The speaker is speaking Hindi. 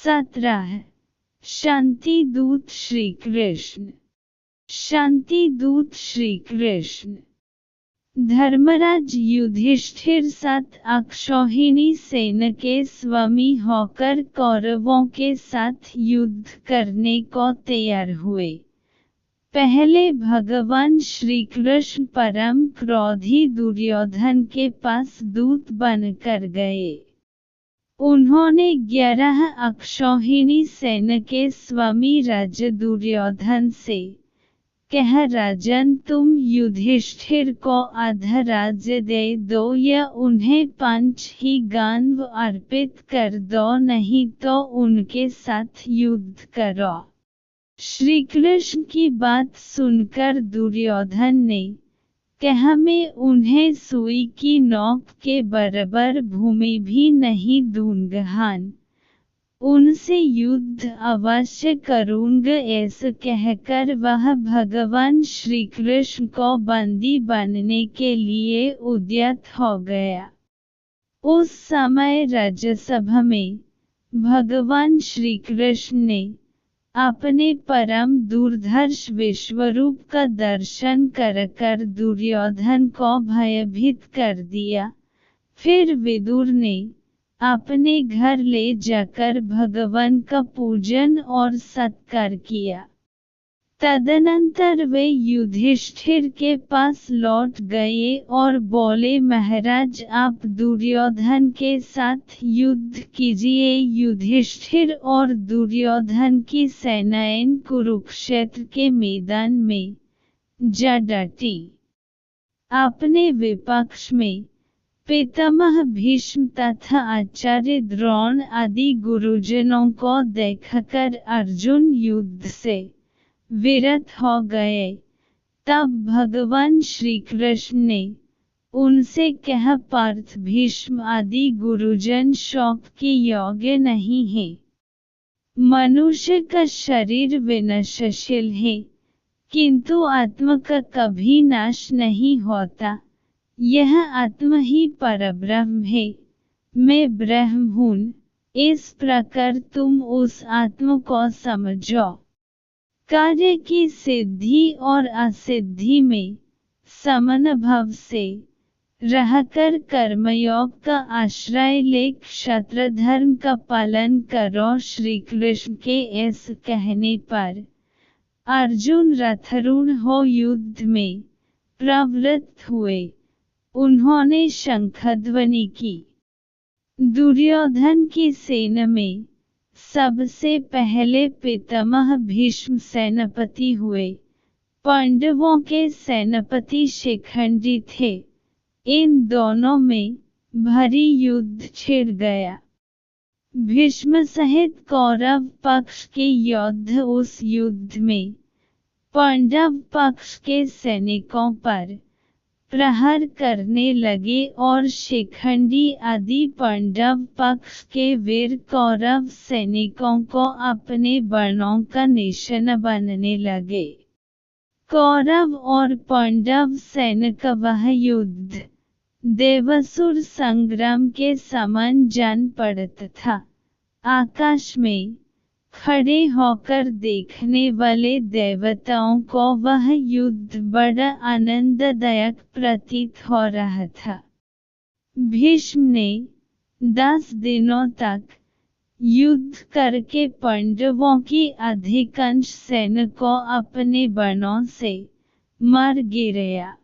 17 शांति दूत श्री कृष्ण। शांति दूत श्री कृष्ण। धर्मराज युधिष्ठिर 7 अक्षौहिणी सेना के स्वामी होकर कौरवों के साथ युद्ध करने को तैयार हुए। पहले भगवान श्री कृष्ण परम क्रोधी दुर्योधन के पास दूत बनकर गए। उन्होंने 11 अक्षौहिणी सेना के स्वामी राजा दुर्योधन से कहा, राजन तुम युधिष्ठिर को आधा राज्य दे दो या उन्हें 5 ही गांव अर्पित कर दो, नहीं तो उनके साथ युद्ध करो। श्री कृष्ण की बात सुनकर दुर्योधन ने कहा, मैं उन्हें सुई की नोक के बराबर भूमि भी नहीं दूंगा, उनसे युद्ध अवश्य करूंगा। ऐसा कहकर वह भगवान श्री कृष्ण को बंदी बनने के लिए उद्यत हो गया। उस समय राज्यसभा में भगवान श्री कृष्ण ने अपने परम दुर्धर्ष विश्वरूप का दर्शन कर दुर्योधन को भयभीत कर दिया। फिर विदुर ने अपने घर ले जाकर भगवान का पूजन और सत्कार किया। तदनंतर वे युधिष्ठिर के पास लौट गए और बोले, महाराज आप दुर्योधन के साथ युद्ध कीजिए। युधिष्ठिर और दुर्योधन की सेनाएं कुरुक्षेत्र के मैदान में जा डटी। अपने विपक्ष में पितामह भीष्म तथा आचार्य द्रोण आदि गुरुजनों को देखकर अर्जुन युद्ध से विरत हो गए। तब भगवान श्री कृष्ण ने उनसे कहा, पार्थ भीष्म आदि गुरुजन शोक के योग्य नहीं है। मनुष्य का शरीर विनाशशील है, किंतु आत्मा का कभी नाश नहीं होता। यह आत्मा ही परब्रह्म है, मैं ब्रह्म हूँ। इस प्रकार तुम उस आत्मा को समझो। कार्य की सिद्धि और असिद्धि में समनुभव से रहकर कर्मयोग का आश्रय ले क्षत्र धर्म का पालन करो। श्री कृष्ण के इस कहने पर अर्जुन रथारूढ़ हो युद्ध में प्रवृत्त हुए। उन्होंने शंखध्वनि की। दुर्योधन की सेना में सबसे पहले पितामह भीष्म सेनापति हुए। पांडवों के सेनापति शिखंडी थे। इन दोनों में भारी युद्ध छिड़ गया। भीष्म सहित कौरव पक्ष के योद्धा उस युद्ध में पांडव पक्ष के सैनिकों पर प्रहार करने लगे और शिखंडी आदि पांडव पक्ष के वीर कौरव सैनिकों को अपने बाणों का निशाना बनाने लगे। कौरव और पांडव सेना का वह युद्ध देवासुर संग्राम के समान जान पड़ता था। आकाश में खड़े होकर देखने वाले देवताओं को वह युद्ध बड़ा आनंददायक प्रतीत हो रहा था। भीष्म ने 10 दिनों तक युद्ध करके पांडवों की अधिकांश सेना को अपने बाणों से मार गिराया।